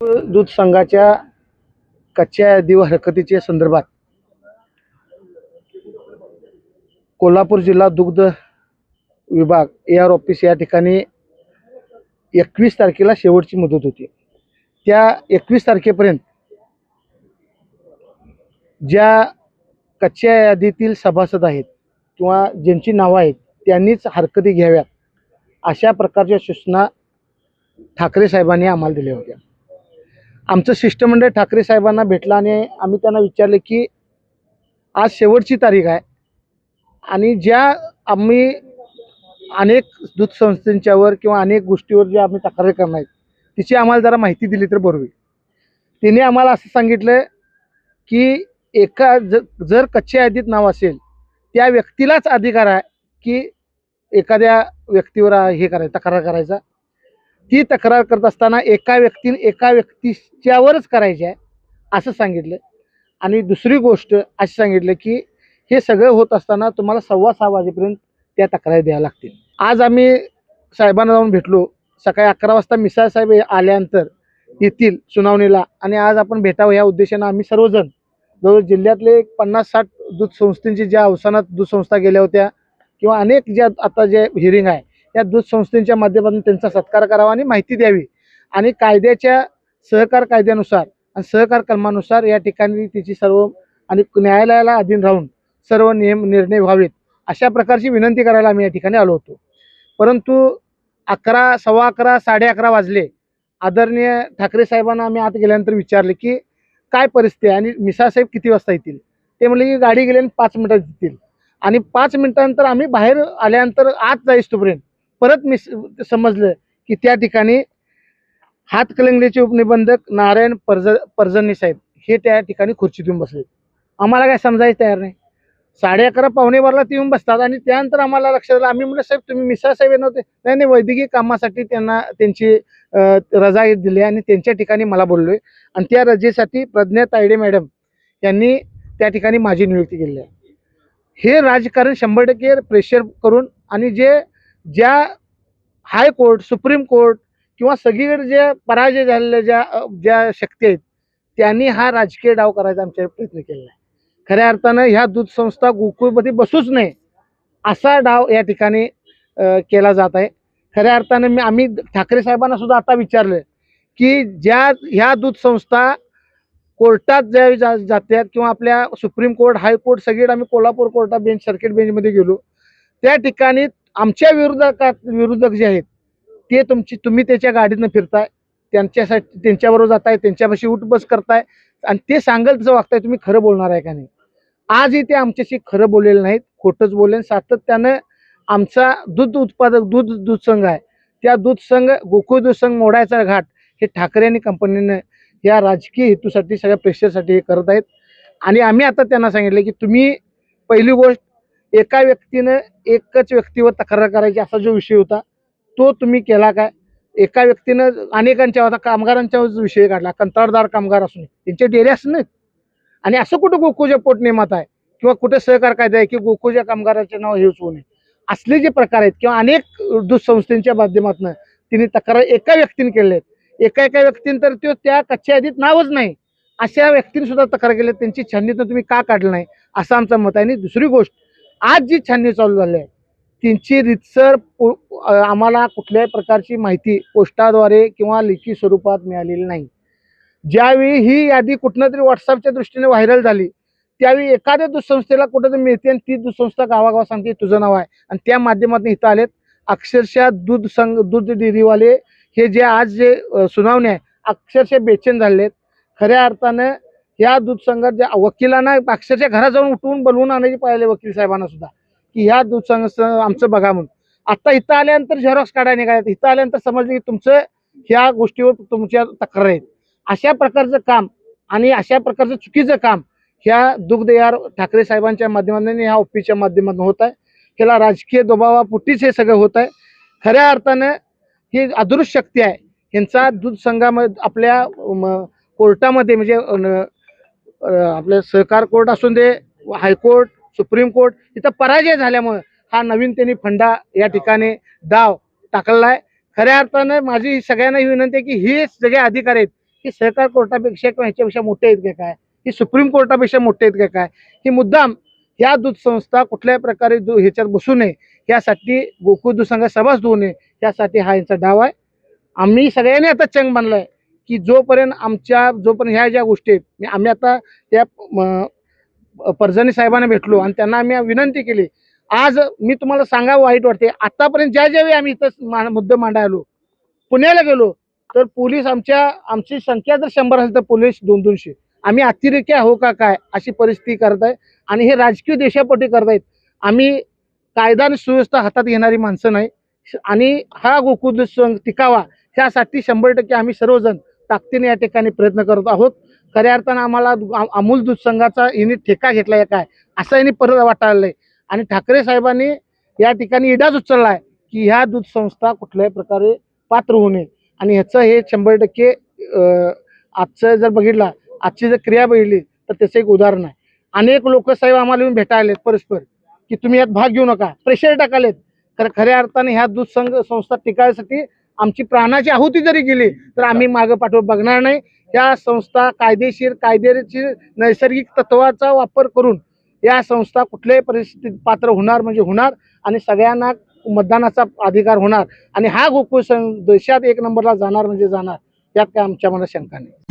दूध संघाच्या कच्च्या यादीवर हरकतीच्या संदर्भात कोल्हापूर जिल्हा दुग्ध विभाग AR ऑफिस या ठिकाणी 21 तारखेला शेवटची मुदत होती। त्या 21 तारखेपर्यंत ज्या कच्च्या यादीतील सभासद आहेत किंवा ज्यांची नावं आहेत त्यांनीच हरकती घ्याव्यात अशा प्रकारच्या सूचना ठाकरे साहेबांनी आम्हाला दिल्या होत्या। आमचं शिष्टमंडळ ठाकरे साहेबांना भेटलं आणि आम्ही त्यांना विचारले की आज शेवटची तारीख आहे आणि ज्या आम्ही अनेक दूध संस्थांच्यावर किंवा अनेक गोष्टीवर जे आम्ही तक्रार करणार आहेत तिची आम्हाला जरा माहिती दिली तर बरं होईल। तिने आम्हाला असं सांगितलं की जर कच्च्या यादीत नाव असेल त्या व्यक्तीलाच अधिकार आहे की एखाद्या व्यक्तीवर हे करायचं तक्रार करायचा। ती तक्रार करत असताना एका व्यक्तीच्यावरच करायची आहे असं सांगितलं। आणि दुसरी गोष्ट अशी सांगितलं की हे सगळं होत असताना तुम्हाला 6:15 वाजेपर्यंत त्या तक्रारी द्याव्या लागतील। आज आम्ही साहेबांना जाऊन भेटलो। सकाळी 11 वाजता मिसाळ साहेब आल्यानंतर येतील सुनावणीला आणि आज आपण भेटावं या उद्देशानं आम्ही सर्वजण जवळ जिल्ह्यातले 50-60 दूध संस्थांची ज्या अवसानात दूध संस्था गेल्या होत्या किंवा अनेक ज्या आता जे हिअरिंग आहे त्या दूध संस्थांच्या माध्यमातून त्यांचा सत्कार करावा आणि माहिती द्यावी आणि कायद्याच्या सहकार कायद्यानुसार आणि सहकार कलमानुसार या ठिकाणी तिची सर्व आणि न्यायालयाला अधीन राहून सर्व निर्णय व्हावेत अशा प्रकारची विनंती करायला आम्ही या ठिकाणी आलो होतो। परंतु 11, 11:15, 11:30 वाजले। आदरणीय ठाकरे साहेबांना आम्ही आत गेल्यानंतर विचारले की काय परिस्थिती आहे आणि मिसाळ साहेब किती वाजता येतील। ते म्हणले की गाडी गेल्याने 5 मिनिटात येतील आणि 5 मिनिटानंतर आम्ही बाहेर आल्यानंतर आत जाईस्तोपर्यंत परत समजलं की त्या ठिकाणी हातकलंगलेचे उपनिबंधक नारायण परजनी साहेब हे त्या ठिकाणी खुर्चीत येऊन बसले। आम्हाला काय समजायचं तयार नाही। 11:30 पावणे 12ला ते येऊन बसतात आणि त्यानंतर आम्हाला लक्षात आलं। आम्ही म्हणलं साहेब तुम्ही मिसाळ साहेब नव्हते? नाही, वैद्यकीय कामासाठी त्यांना त्यांची रजा दिली आणि त्यांच्या ठिकाणी मला बोललोय आणि त्या रजेसाठी प्रज्ञा तायडे मॅडम यांनी त्या ठिकाणी माझी नियुक्ती केली आहे। हे राजकारण 100% प्रेशर करून आणि ज्या हायकोर्ट, सुप्रीम कोर्ट किंवा सगळीकडे जे पराजय झालेल्या ज्या शक्ती आहेत त्यांनी हा राजकीय डाव करायचा आमच्यावर प्रयत्न केलेला आहे। खऱ्या अर्थानं ह्या दूध संस्था गोकुळमध्ये बसूच नये असा डाव या ठिकाणी केला जात आहे। खऱ्या अर्थानं आम्ही ठाकरे साहेबांना सुद्धा आता विचारलं की ह्या दूध संस्था कोर्टात ज्या जातात किंवा आपल्या सुप्रीम कोर्ट, हायकोर्ट सगळीकडे आम्ही कोल्हापूर कोर्टात बेंच, सर्किट बेंचमध्ये गेलो। त्या ठिकाणी आमच्या विरोधक जे आहेत ते तुम्ही त्याच्या गाडीतनं फिरताय, त्यांच्याबरोबर जाताय, त्यांच्यापाशी उठबस करताय आणि ते सांगेल तसं वागताय। तुम्ही खरं बोलणार आहे का नाही? आजही ते आमच्याशी खरं बोललेलं नाहीत, खोटंच बोलले। सातत्यानं आमचा दूध संघ आहे त्या दूध संघ गोकुळ दूध संघ मोडायचा घाट हे ठाकरे आणि कंपनीनं या राजकीय हेतूसाठी सगळ्या प्रेशरसाठी हे करत आहेत। आणि आम्ही आता त्यांना सांगितलं की तुम्ही पहिली गोष्ट एका व्यक्तीनं एकच व्यक्तीवर तक्रार करायची असा जो विषय होता तो तुम्ही केला काय? एका व्यक्तीनं अनेकांच्या होता कामगारांच्या विषय काढला, कंत्राटदार कामगार असून त्यांचे डेरे असं नाहीत। आणि असं कुठं गोकुळच्या पोटनियमात आहे किंवा कुठे सहकार कायदा आहे की गोकुळच्या कामगाराचे नाव हेच होऊ नये असले जे प्रकार आहेत किंवा अनेक दूध संस्थांच्या माध्यमातून तिने तक्रार एका व्यक्तीने केले आहेत। एका व्यक्तीने तर त्या कच्च्या यादीत नावच नाही अशा व्यक्तीने सुद्धा तक्रार केली, त्यांची छाननीतून तुम्ही का काढलं नाही असं आमचं मत आहे। आणि दुसरी गोष्ट आज जी छाननी चालू झाली आहे त्यांची रीतसर आम्हाला कुठल्याही प्रकारची माहिती पोस्टाद्वारे किंवा लेखी स्वरूपात मिळालेली नाही। ज्यावेळी ही यादी कुठनं तरी व्हॉट्सअपच्या दृष्टीने व्हायरल झाली त्यावेळी एखाद्या दूध संस्थेला कुठं मिळते आणि ती दूध संस्था गावागाव सांगते तुझं नाव आहे आणि त्या माध्यमातून इथं आलेत। अक्षरशः दूध डेअरीवाले हे जे आज जे सुनावणी आहे अक्षरशः बेचैन झालेले आहेत। खऱ्या अर्थानं ह्या दूध संघात ज्या वकिलांना अक्षरशः घरात जाऊन उठवून बोलवून आणायचे पाहिले वकील साहेबांना सुद्धा की ह्या दूध संघ आमचं बघा म्हणून। आता इथं आल्यानंतर झेरॉक्स काढायला निघाले, इथं आल्यानंतर समजले की तुमचं ह्या गोष्टीवर तुमच्या तक्रार आहेत। अशा प्रकारचं काम आणि अशा प्रकारचं चुकीचं काम ह्या दुग्ध AR ठाकरे साहेबांच्या माध्यमातून ह्या ऑफिसच्या माध्यमातून होत आहे। ह्याला राजकीय दबावापोटीच हे सगळं होत आहे। खऱ्या अर्थानं ही अदृश्य शक्ती आहे ह्यांचा दूध संघामध्ये आपल्या कोर्टामध्ये म्हणजे आपल्या सहकार कोर्ट असून दे, हायकोर्ट, सुप्रीम कोर्ट इथं पराजय झाल्यामुळे हा नवीन त्यांनी फंडा या ठिकाणी डाव टाकलेला आहे। खऱ्या अर्थानं माझी सगळ्यांना ही विनंती आहे की हे सगळे अधिकारी आहेत की सहकार कोर्टापेक्षा किंवा ह्याच्यापेक्षा मोठे आहेत का काय, की सुप्रीम कोर्टापेक्षा मोठे आहेत का काय, ही मुद्दाम ह्या दूध संस्था कुठल्याही प्रकारे ह्याच्यात बसू नये, यासाठी गोकुळ दूध संघ सभास होऊ नये, यासाठी हा यांचा डाव आहे. आम्ही सगळ्यांनी आता चंग बांधलाय की जोपर्यंत ह्या ज्या गोष्टी आहेत, आम्ही आता त्या परजणी साहेबांना भेटलो आणि त्यांना आम्ही विनंती केली. आज मी तुम्हाला सांगावं वाईट वाटते, आतापर्यंत ज्यावेळी आम्ही इथं मुद्दे मांडायला आलो, पुण्याला गेलो तर पोलीस आमची संख्या जर 100 असेल तर पोलीस 200-200. आम्ही अतिरेकी आहो का काय अशी परिस्थिती करत आहे आणि हे राजकीय देशापोटी करतायत. आम्ही कायदा आणि सुव्यवस्था हातात घेणारी माणसं नाही आणि हा गोकुळ दूध संघ टिकावा त्यासाठी 100% आम्ही सर्वजण ताकदीने या ठिकाणी प्रयत्न करत आहोत. खऱ्या अर्थानं आम्हाला अमूल दूध संघाचा हिने ठेका घेतलाय काय असं हिने परत वाटायला आहे आणि ठाकरे साहेबांनी या ठिकाणी इडाच उचलला आहे की ह्या दूध संस्था कुठल्याही प्रकारे पात्र होऊ नये आणि ह्याचं हे 100% आजचं जर बघितला, आजची जर क्रिया बघितली तर त्याचं एक उदाहरण आहे. अनेक लोक साहेब आम्हाला येऊन भेटायलेत परस्पर की तुम्ही यात भाग घेऊ नका, प्रेशर टाकालेत. तर खऱ्या अर्थाने ह्या दूध संस्था टिकायसाठी आमची प्राणाची आहुती जरी गेली तर आम्ही मागं पाठवून बघणार नाही. या संस्था कायदेशीर नैसर्गिक तत्वाचा वापर करून या संस्था कुठल्याही परिस्थितीत पात्र होणार म्हणजे होणार आणि सगळ्यांना मतदानाचा अधिकार होणार आणि हा गोकुळ संघ देशात 1 नंबरला जाणार म्हणजे जाणार, यात काय आमच्या मनात शंका नाही.